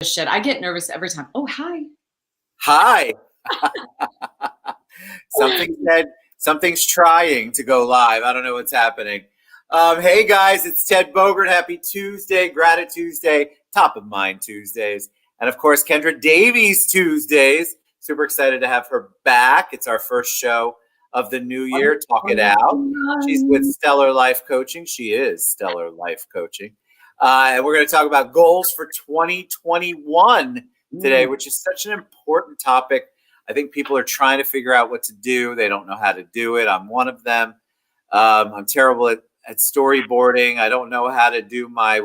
shit. I get nervous every time. Oh, hi. Hi. Something's trying to go live. I don't know what's happening. Hey guys, it's Ted Bogert. Happy Tuesday, Gratitude Tuesday, Top of Mind Tuesdays, and of course Kendra Davies Tuesdays. Super excited to have her back. It's our first show of the new year. Talk it out. She's with Stellar Life Coaching. She is Stellar Life Coaching. And we're going to talk about goals for 2021 today, which is such an important topic. I think people are trying to figure out what to do. They don't know how to do it. I'm one of them. I'm terrible at storyboarding. I don't know how to do my,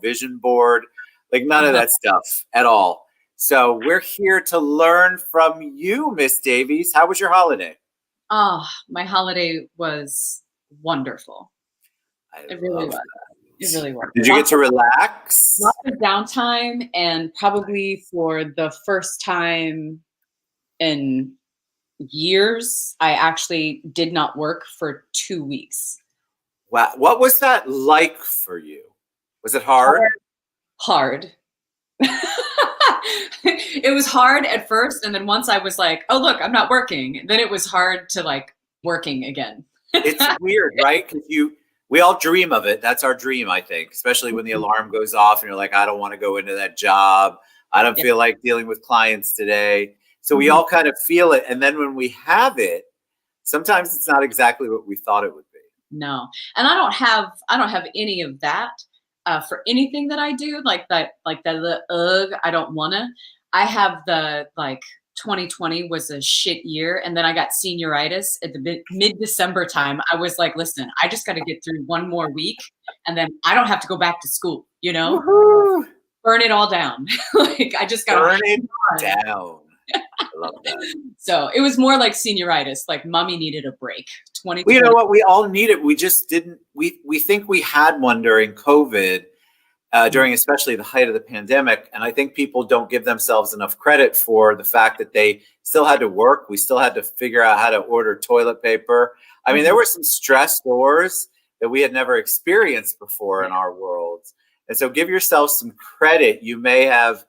vision board. Like none of that stuff at all. So we're here to learn from you, Miss Davies. How was your holiday? Oh, my holiday was wonderful. It really was. It really was. Did you get to relax? Lots of downtime, and probably for the first time in years, I actually did not work for 2 weeks. Wow. What was that like for you? Was it hard? Hard. It was hard at first, and then once I was like, oh, look, I'm not working, then it was hard to like working again. It's weird, right? Because we all dream of it. That's our dream, I think, especially when the alarm goes off and you're like, I don't want to go into that job. I don't feel like dealing with clients today. So we all kind of feel it. And then when we have it, sometimes it's not exactly what we thought it would be. No. And I don't have any of that for anything that I do, like the I don't wanna. I have the 2020 was a shit year, and then I got senioritis at the mid-December time. I was like, listen, I just got to get through one more week, and then I don't have to go back to school, Woo-hoo. Burn it all down. Like I just got to burn it down. I love that. So it was more like senioritis, like mommy needed a break. 2020. Well, you know what? We all need it. We just didn't. We think we had one during COVID, during especially the height of the pandemic. And I think people don't give themselves enough credit for the fact that they still had to work. We still had to figure out how to order toilet paper. I mean, there were some stressors that we had never experienced before in our worlds. And so give yourself some credit. You may have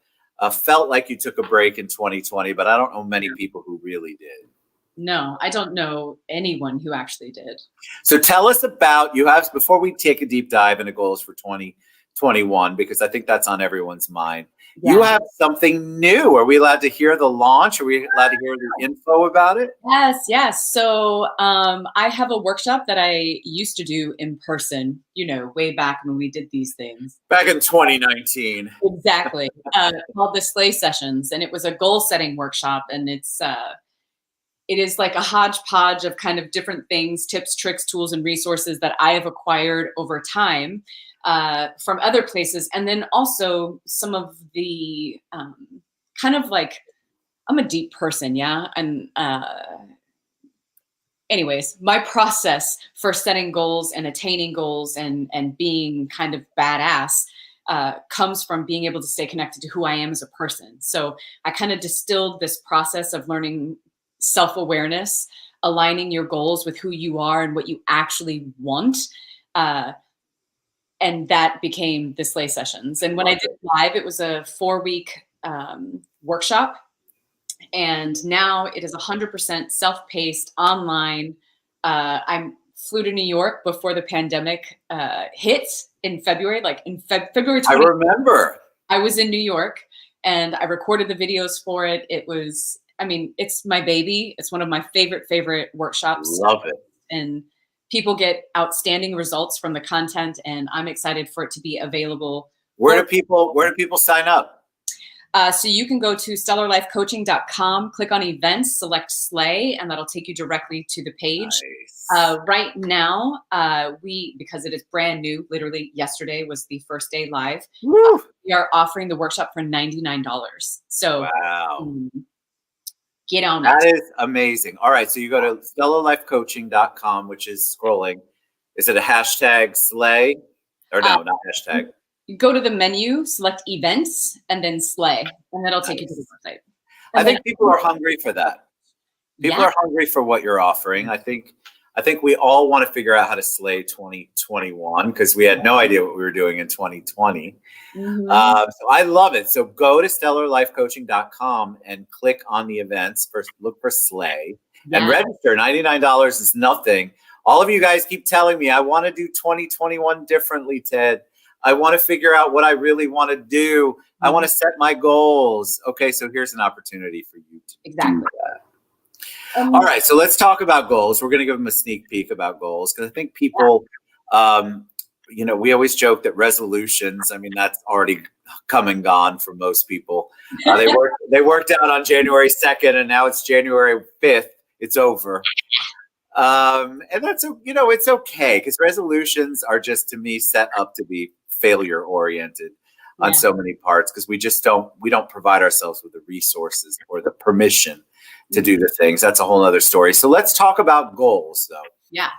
felt like you took a break in 2020, but I don't know many people who really did. No, I don't know anyone who actually did. So tell us about, before we take a deep dive into goals for 2021, because I think that's on everyone's mind. Yeah. You have something new. Are we allowed to hear the launch? Are we allowed to hear the info about it? Yes. So I have a workshop that I used to do in person, way back when we did these things. Back in 2019. Exactly. Called the Slay Sessions. And it was a goal setting workshop. And it is like a hodgepodge of kind of different things, tips, tricks, tools, and resources that I have acquired over time from other places. And then also some of the kind of like, I'm a deep person, yeah? And anyways, my process for setting goals and attaining goals and being kind of badass comes from being able to stay connected to who I am as a person. So I kind of distilled this process of learning self-awareness, aligning your goals with who you are and what you actually want. And that became the Slay Sessions. And when I did live, it was a 4-week workshop. And now it is 100% self-paced online. I flew to New York before the pandemic hit in February, February 20th. I remember. I was in New York and I recorded the videos for it. It's my baby. It's one of my favorite workshops. Love it. And people get outstanding results from the content, and I'm excited for it to be available. Where do people sign up? So you can go to stellarlifecoaching.com, click on events, select Slay, and that'll take you directly to the page. Nice. Right now, because it is brand new, literally yesterday was the first day live. We are offering the workshop for $99. So wow. Get on that. That is amazing. All right. So you go to stellarlifecoaching.com, which is scrolling. Is it a hashtag Slay? Or no, not hashtag. You go to the menu, select events, and then Slay. And that'll take you to the website. I think people are hungry for that. People are hungry for what you're offering. I think I think we all want to figure out how to slay 2021 because we had no idea what we were doing in 2020. Mm-hmm. So I love it. So go to stellarlifecoaching.com and click on the events. First, look for Slay and Yeah. register. $99 is nothing. All of you guys keep telling me, I want to do 2021 differently, Ted. I want to figure out what I really want to do. I want to set my goals. Okay, so here's an opportunity for you to do that. All right, so let's talk about goals. We're going to give them a sneak peek about goals because I think people, we always joke that resolutions, I mean, that's already come and gone for most people. They worked out on January 2nd and now it's January 5th. It's over. And that's, it's okay because resolutions are just, to me, set up to be failure oriented on so many parts because we don't provide ourselves with the resources or the permission to do the things. That's a whole other story. So let's talk about goals, though. Yeah.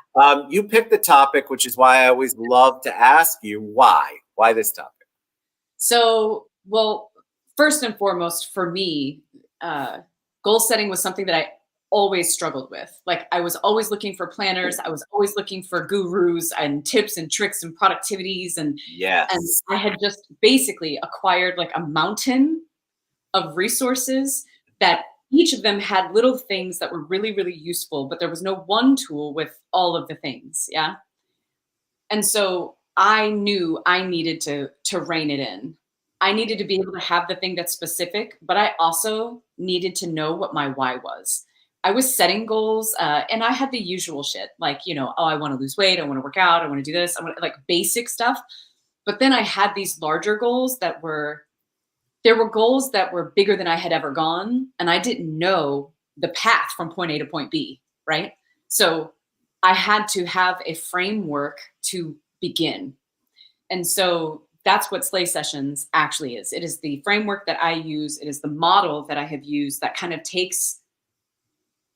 You picked the topic, which is why I always love to ask you why this topic. So, well, first and foremost, for me, goal setting was something that I always struggled with. Like I was always looking for planners. I was always looking for gurus and tips and tricks and productivities. And I had just basically acquired like a mountain of resources that each of them had little things that were really, really useful, but there was no one tool with all of the things. Yeah. And so I knew I needed to rein it in. I needed to be able to have the thing that's specific, but I also needed to know what my why was. I was setting goals and I had the usual shit like, I want to lose weight. I want to work out. I want to do this. I want like basic stuff. But then I had these larger goals there were goals that were bigger than I had ever gone. And I didn't know the path from point A to point B. Right. So I had to have a framework to begin. And so that's what Slay Sessions actually is. It is the framework that I use. It is the model that I have used that kind of takes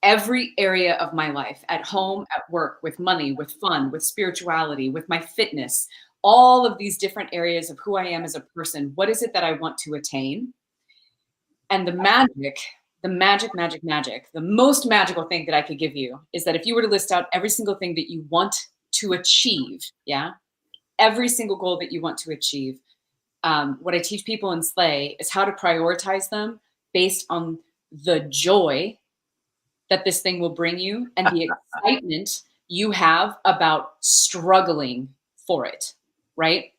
every area of my life, at home, at work, with money, with fun, with spirituality, with my fitness, all of these different areas of who I am as a person. What is it that I want to attain? And the magic, the most magical thing that I could give you is that if you were to list out every single thing that you want to achieve, every single goal that you want to achieve, what I teach people in Slay is how to prioritize them based on the joy that this thing will bring you and the excitement you have about struggling for it, right?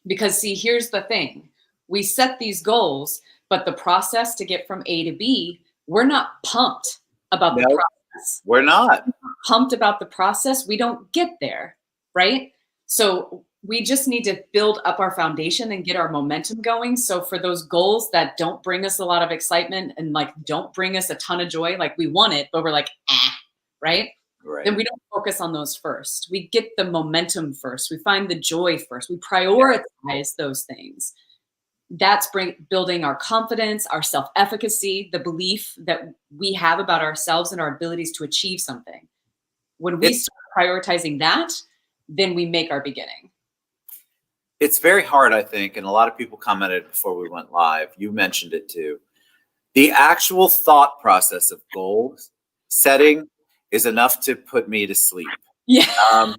Because see, here's the thing. We set these goals, but the process to get from A to B, we're not pumped about the process. We're not pumped about the process. We don't get there, right? So we just need to build up our foundation and get our momentum going. So for those goals that don't bring us a lot of excitement and like don't bring us a ton of joy, like we want it, but we're like, right? Then we don't focus on those first. We get the momentum first. We find the joy first. We prioritize those things. That's building our confidence, our self-efficacy, the belief that we have about ourselves and our abilities to achieve something. When we start prioritizing that, then we make our beginning. It's very hard, I think, and a lot of people commented before we went live. You mentioned it too. The actual thought process of goal setting is enough to put me to sleep. Yeah.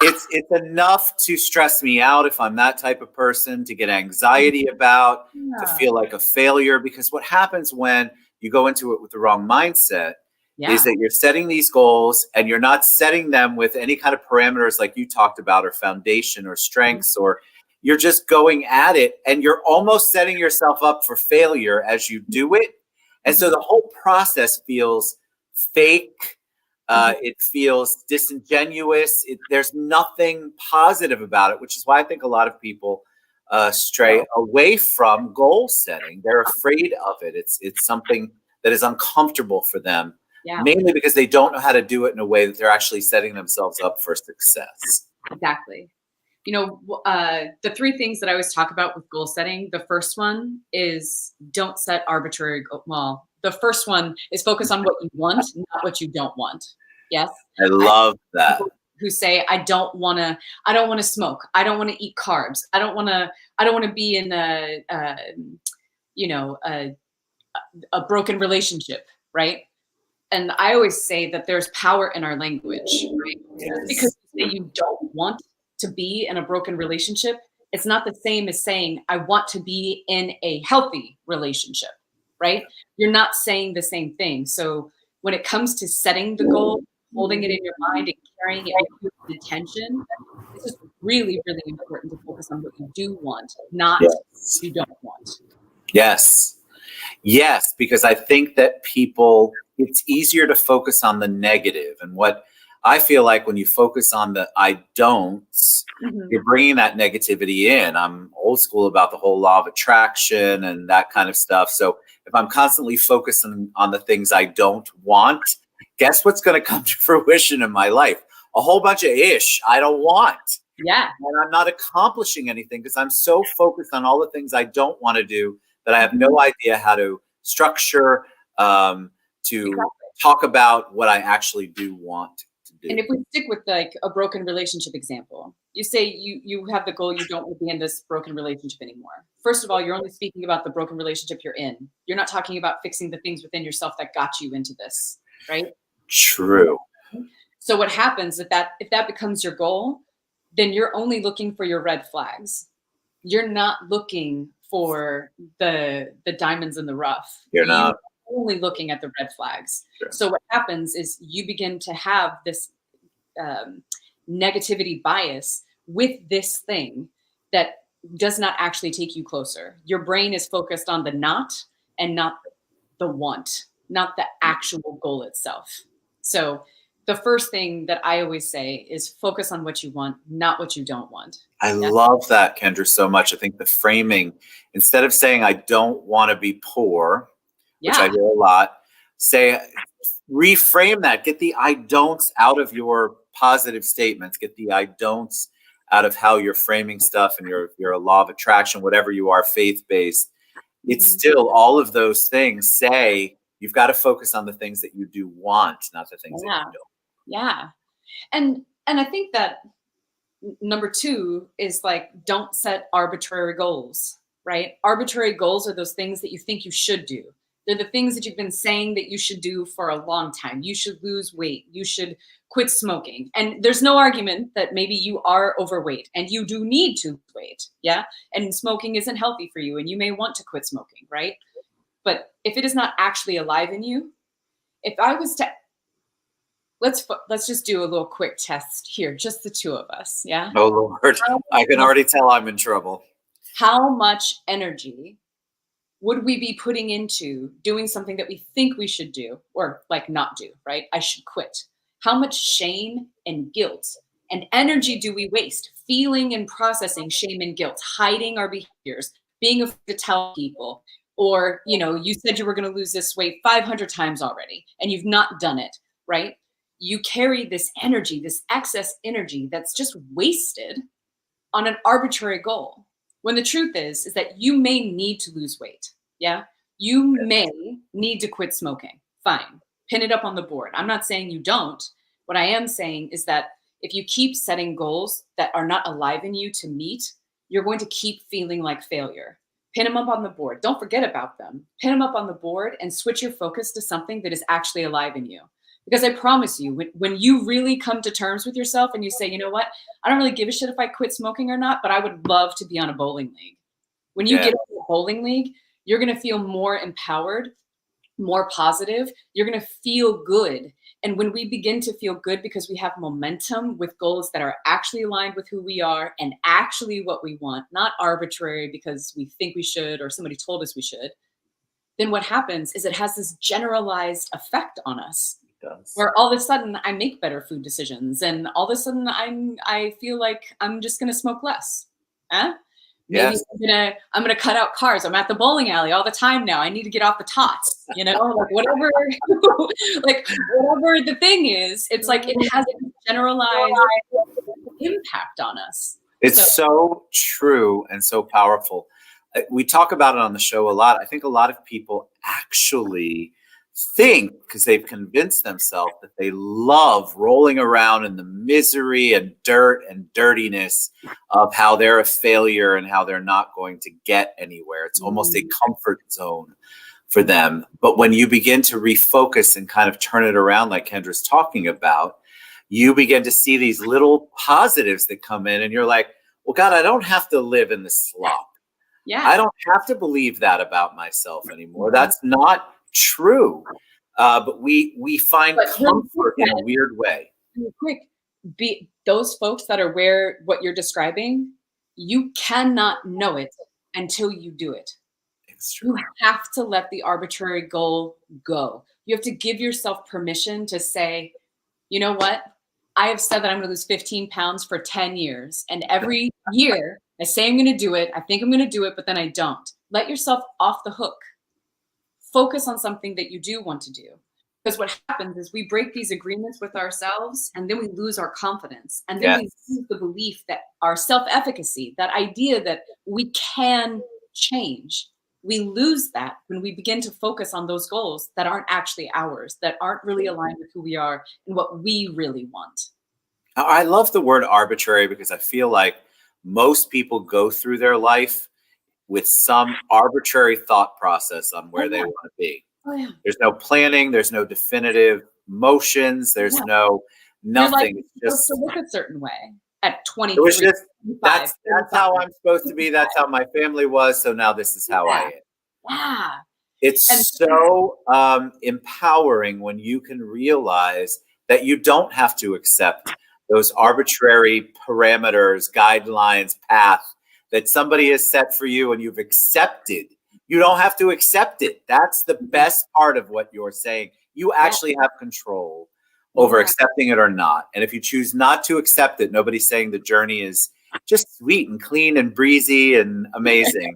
It's enough to stress me out if I'm that type of person, to get anxiety about, to feel like a failure. Because what happens when you go into it with the wrong mindset is that you're setting these goals and you're not setting them with any kind of parameters like you talked about, or foundation or strengths, or you're just going at it and you're almost setting yourself up for failure as you do it. And so the whole process feels fake. It feels disingenuous. There's nothing positive about it, which is why I think a lot of people stray away from goal setting. They're afraid of it. It's something that is uncomfortable for them, mainly because they don't know how to do it in a way that they're actually setting themselves up for success. Exactly. The three things that I always talk about with goal setting, the first one is don't set arbitrary goals. Well, the first one is focus on what you want, not what you don't want. Yes. I love that. Who say, I don't want to smoke. I don't want to eat carbs. I don't want to be in a broken relationship. Right. And I always say that there's power in our language, right? Just because you say you don't want to be in a broken relationship, it's not the same as saying, I want to be in a healthy relationship, right? You're not saying the same thing. So when it comes to setting the goal, holding it in your mind and carrying it with you with intention, it's just really, really important to focus on what you do want, not what you don't want. Yes. Yes, because I think that it's easier to focus on the negative. And what I feel like when you focus on the I don'ts, you're bringing that negativity in. I'm old school about the whole law of attraction and that kind of stuff. So if I'm constantly focusing on the things I don't want, guess what's going to come to fruition in my life? A whole bunch of ish I don't want. Yeah. And I'm not accomplishing anything because I'm so focused on all the things I don't want to do that I have no idea how to structure, to talk about what I actually do want to do. And if we stick with like a broken relationship example, you say you have the goal, you don't want to be in this broken relationship anymore. First of all, you're only speaking about the broken relationship you're in. You're not talking about fixing the things within yourself that got you into this, right? True. So what happens if that becomes your goal, then you're only looking for your red flags. You're not looking for the diamonds in the rough. You're not only looking at the red flags. Sure. So what happens is you begin to have this negativity bias with this thing that does not actually take you closer. Your brain is focused on the not and not the want, not the actual goal itself. So the first thing that I always say is focus on what you want, not what you don't want. I love that, Kendra, so much. I think the framing, instead of saying I don't want to be poor, which I do a lot, reframe that. Get the I don'ts out of your positive statements. Get the I don'ts out of how you're framing stuff and your law of attraction, whatever you are, faith-based. It's still all of those things say you've got to focus on the things that you do want, not the things that you don't. Yeah. And I think that number 2 is like, don't set arbitrary goals, right? Arbitrary goals are those things that you think you should do. They're the things that you've been saying that you should do for a long time. You should lose weight. You should quit smoking. And there's no argument that maybe you are overweight and you do need to lose weight. Yeah. And smoking isn't healthy for you and you may want to quit smoking, right? But if it is not actually alive in you, if I was to, let's just do a little quick test here, just the two of us. Yeah. Oh Lord, I can already tell I'm in trouble. How much energy would we be putting into doing something that we think we should do or like not do, right? I should quit. How much shame and guilt and energy do we waste feeling and processing shame and guilt, hiding our behaviors, being afraid to tell people, or, you said you were going to lose this weight 500 times already and you've not done it, right? You carry this energy, this excess energy that's just wasted on an arbitrary goal. When the truth is that you may need to lose weight. Yeah. You may need to quit smoking. Fine. Pin it up on the board. I'm not saying you don't. What I am saying is that if you keep setting goals that are not alive in you to meet, you're going to keep feeling like failure. Pin them up on the board. Don't forget about them. Pin them up on the board and switch your focus to something that is actually alive in you. Because I promise you, when you really come to terms with yourself and you say, you know what, I don't really give a shit if I quit smoking or not, but I would love to be on a bowling league. When you get into a bowling league, you're going to feel more empowered, more positive. You're going to feel good. And when we begin to feel good because we have momentum with goals that are actually aligned with who we are and actually what we want, not arbitrary because we think we should or somebody told us we should, then what happens is it has this generalized effect on us. Where all of a sudden I make better food decisions and all of a sudden I feel like I'm just going to smoke less. Maybe I'm gonna cut out carbs. I'm at the bowling alley all the time now. I need to get off the tots, like whatever, whatever the thing is, it's like it has a generalized impact on us. It's so true and so powerful. We talk about it on the show a lot. I think a lot of people actually think, because they've convinced themselves that they love rolling around in the misery and dirt and dirtiness of how they're a failure and how they're not going to get anywhere. It's almost a comfort zone for them. But when you begin to refocus and kind of turn it around, like Kendra's talking about, you begin to see these little positives that come in, and you're like, well, God, I don't have to live in the slop. Yeah. I don't have to believe that about myself anymore. That's not true. But we find comfort in a weird way. Real quick, those folks that are where what you're describing, you cannot know it until you do it. It's true. You have to let the arbitrary goal go. You have to give yourself permission to say, you know what? I have said that I'm going to lose 15 pounds for 10 years. And every year I say I'm going to do it. I think I'm going to do it, but then I don't. Let yourself off the hook. Focus on something that you do want to do. Because what happens is we break these agreements with ourselves, and then we lose our confidence. And then we lose the belief that our self-efficacy, that idea that we can change, we lose that when we begin to focus on those goals that aren't actually ours, that aren't really aligned with who we are and what we really want. I love the word arbitrary because I feel like most people go through their life with some arbitrary thought process on where they want to be. Oh, yeah. There's no planning. There's no definitive motions. There's no nothing. It's just to look a certain way at 23. It was just that's how I'm supposed to be. That's how my family was. So now this is how I am. Yeah. It's so empowering when you can realize that you don't have to accept those arbitrary parameters, guidelines, path that somebody has set for you and you've accepted. You don't have to accept it. That's the best part of what you're saying. You actually have control over accepting it or not. And if you choose not to accept it, nobody's saying the journey is just sweet and clean and breezy and amazing.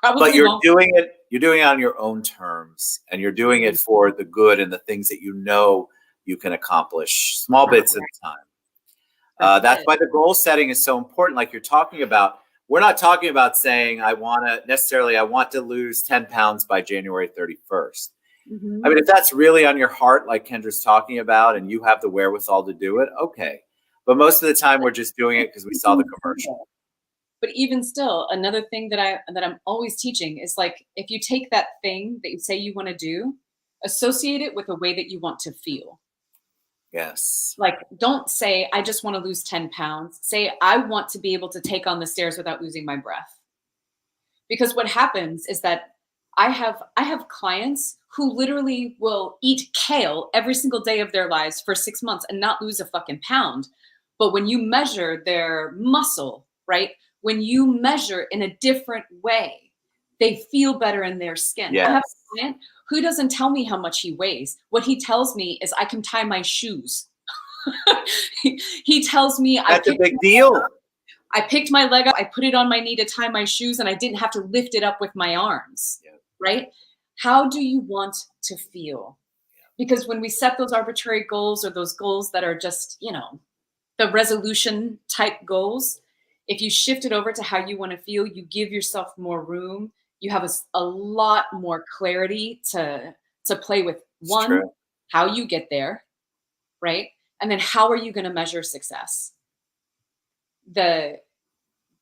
But you're doing it on your own terms, and you're doing it for the good and the things that you know you can accomplish, small bits at a time. That's why the goal setting is so important. Like you're talking about, we're not talking about saying I want to lose 10 pounds by January 31st. I mean, if that's really on your heart, like Kendra's talking about, and you have the wherewithal to do it, okay. But most of the time we're just doing it because we saw the commercial. But even still, another thing that I'm always teaching is, like, if you take that thing that you say you want to do, associate it with a way that you want to feel. Yes. Like, don't say, I just want to lose 10 pounds. Say, I want to be able to take on the stairs without losing my breath. Because what happens is that I have clients who literally will eat kale every single day of their lives for 6 months and not lose a fucking pound. But when you measure their muscle, right? When you measure in a different way, they feel better in their skin. Yes. I have a client who doesn't tell me how much he weighs. What he tells me is I can tie my shoes. He tells me that's a big deal. I picked my leg up, I put it on my knee to tie my shoes, and I didn't have to lift it up with my arms, right? How do you want to feel? Because when we set those arbitrary goals, or those goals that are just, the resolution type goals, if you shift it over to how you want to feel, you give yourself more room. You have a lot more clarity to play with. One, how you get there, right? And then how are you going to measure success? The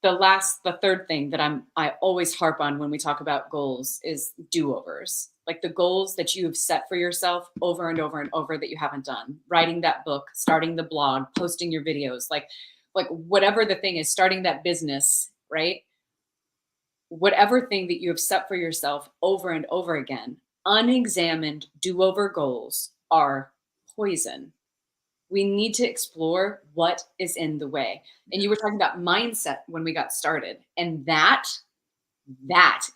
third thing that I always harp on when we talk about goals is do-overs. Like the goals that you have set for yourself over and over and over that you haven't done. Writing that book, starting the blog, posting your videos, like whatever the thing is, starting that business, right? Whatever thing that you have set for yourself over and over again, unexamined do-over goals are poison. We need to explore what is in the way. And you were talking about mindset when we got started. And that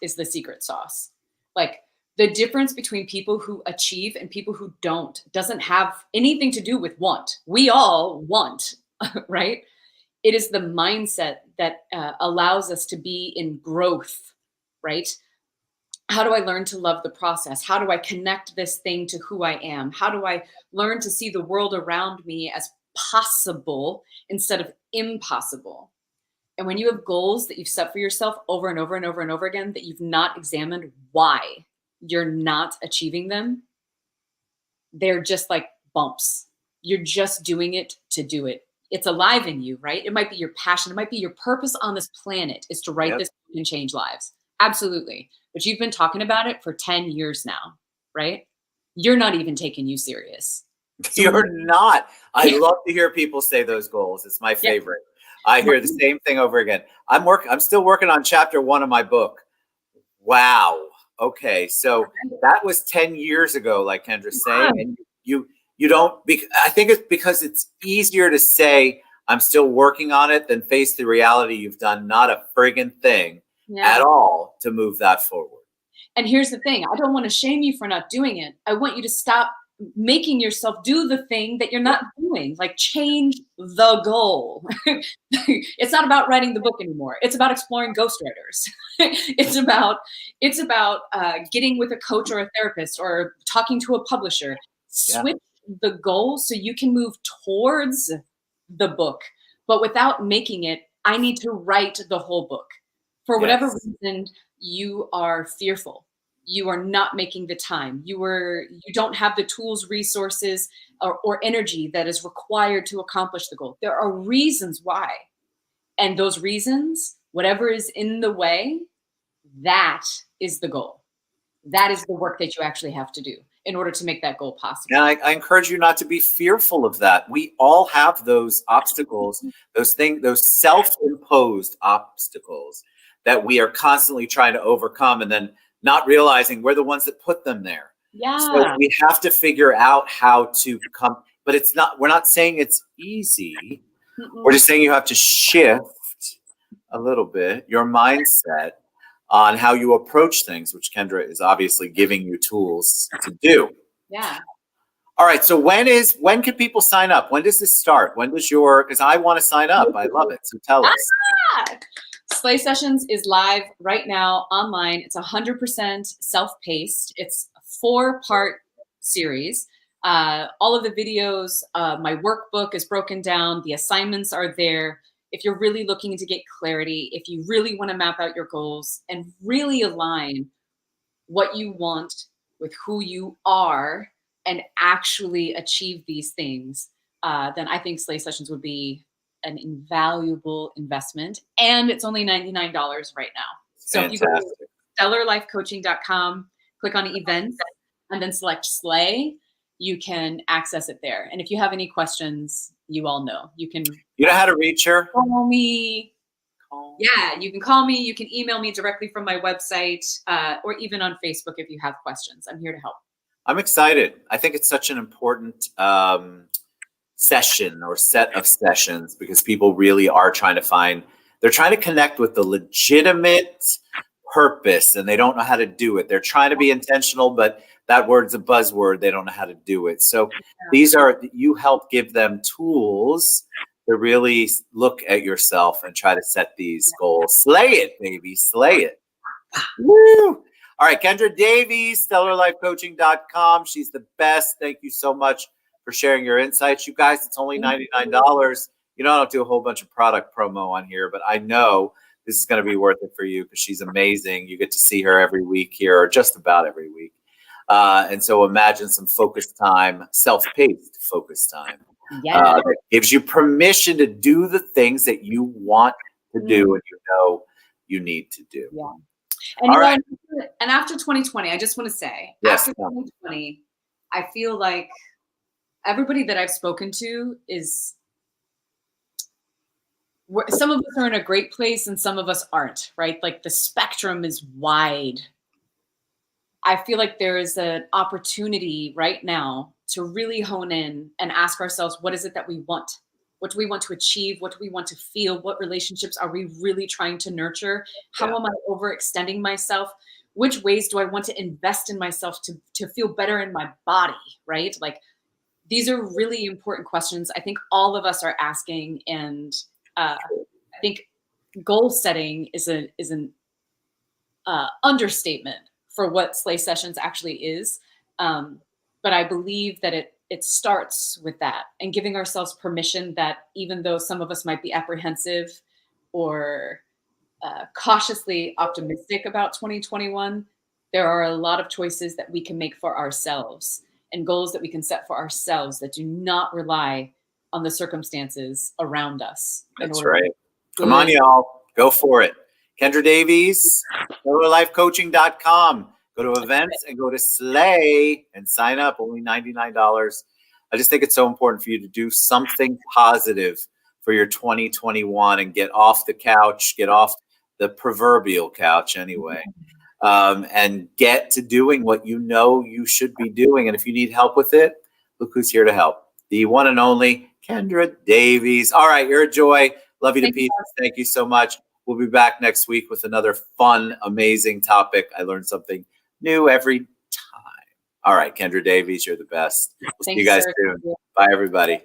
is the secret sauce. Like, the difference between people who achieve and people who don't doesn't have anything to do with want. We all want, right? It is the mindset that allows us to be in growth, right? How do I learn to love the process? How do I connect this thing to who I am? How do I learn to see the world around me as possible instead of impossible? And when you have goals that you've set for yourself over and over and over and over again, that you've not examined why you're not achieving them, they're just like bumps. You're just doing it to do it. It's alive in you, right? It might be your passion. It might be your purpose on this planet is to write this and change lives. Absolutely. But you've been talking about it for 10 years now, right? You're not even taking you serious. So You're not. I love to hear people say those goals. It's my yeah, favorite. I hear the same thing over again. I'm still working on chapter 1 of my book. Wow. Okay. So that was 10 years ago, like Kendra's saying. And you don't, I think it's because it's easier to say, I'm still working on it than face the reality you've done not a friggin' thing at all to move that forward. And here's the thing. I don't want to shame you for not doing it. I want you to stop making yourself do the thing that you're not doing. Like, change the goal. It's not about writing the book anymore. It's about exploring ghostwriters. it's about getting with a coach or a therapist or talking to a publisher. Switch the goal so you can move towards the book, but without making it, I need to write the whole book. For whatever reason, you are fearful. You are not making the time. You don't have the tools, resources, or energy that is required to accomplish the goal. There are reasons why. And those reasons, whatever is in the way, that is the goal. That is the work that you actually have to do in order to make that goal possible. And I encourage you not to be fearful of that. We all have those obstacles, those self-imposed obstacles that we are constantly trying to overcome, and then not realizing we're the ones that put them there. Yeah. So we have to figure out how to come, but we're not saying it's easy. We're just saying you have to shift a little bit your mindset on how you approach things, which Kendra is obviously giving you tools to do. Yeah. All right. So when can people sign up? When does this start? Because I want to sign up. I love it. So tell us. Slay Sessions is live right now online. It's 100% self-paced. It's a 4-part series. All of the videos, my workbook is broken down. The assignments are there. If you're really looking to get clarity, if you really want to map out your goals and really align what you want with who you are and actually achieve these things, then I think Slay Sessions would be an invaluable investment. And it's only $99 right now. So if you go to stellarlifecoaching.com, click on events, and then select Slay, you can access it there. And if you have any questions, you all know. You know how to reach her? Call me. Yeah, you can call me. You can email me directly from my website, or even on Facebook if you have questions. I'm here to help. I'm excited. I think it's such an important session or set of sessions, because people really are they're trying to connect with the legitimate purpose, and they don't know how to do it. They're trying to be intentional, but that word's a buzzword. They don't know how to do it. So you help give them tools to really look at yourself and try to set these goals. Slay it, baby. Slay it. Woo! All right, Kendra Davies, stellarlifecoaching.com. She's the best. Thank you so much for sharing your insights. You guys, it's only $99. You know, I don't do a whole bunch of product promo on here, but I know this is going to be worth it for you because she's amazing. You get to see her every week here, or just about every week. And so imagine some focused time, self-paced focused time. That gives you permission to do the things that you want to do and you know you need to do. Yeah. And, and after 2020, I just want to say, after 2020, I feel like everybody that I've spoken to some of us are in a great place and some of us aren't, right? Like the spectrum is wide. I feel like there is an opportunity right now to really hone in and ask ourselves, what is it that we want? What do we want to achieve? What do we want to feel? What relationships are we really trying to nurture? How am I overextending myself? Which ways do I want to invest in myself to feel better in my body, right? Like, these are really important questions I think all of us are asking. And I think goal setting is an understatement for what Slay Sessions actually is. But I believe that it starts with that and giving ourselves permission that even though some of us might be apprehensive or cautiously optimistic about 2021, there are a lot of choices that we can make for ourselves and goals that we can set for ourselves that do not rely on the circumstances around us. That's right. Come on, y'all. Go for it. Kendra Davies, SollarLifeCoaching.com. Go to events and go to Slay and sign up. Only $99. I just think it's so important for you to do something positive for your 2021 and get off the couch, get off the proverbial couch anyway, and get to doing what you know you should be doing. And if you need help with it, look who's here to help. The one and only Kendra Davies. All right, you're a joy. Love you to pieces. Thank you so much. We'll be back next week with another fun, amazing topic. I learn something new every time. All right, Kendra Davies, you're the best. We'll see you guys soon. Bye, everybody.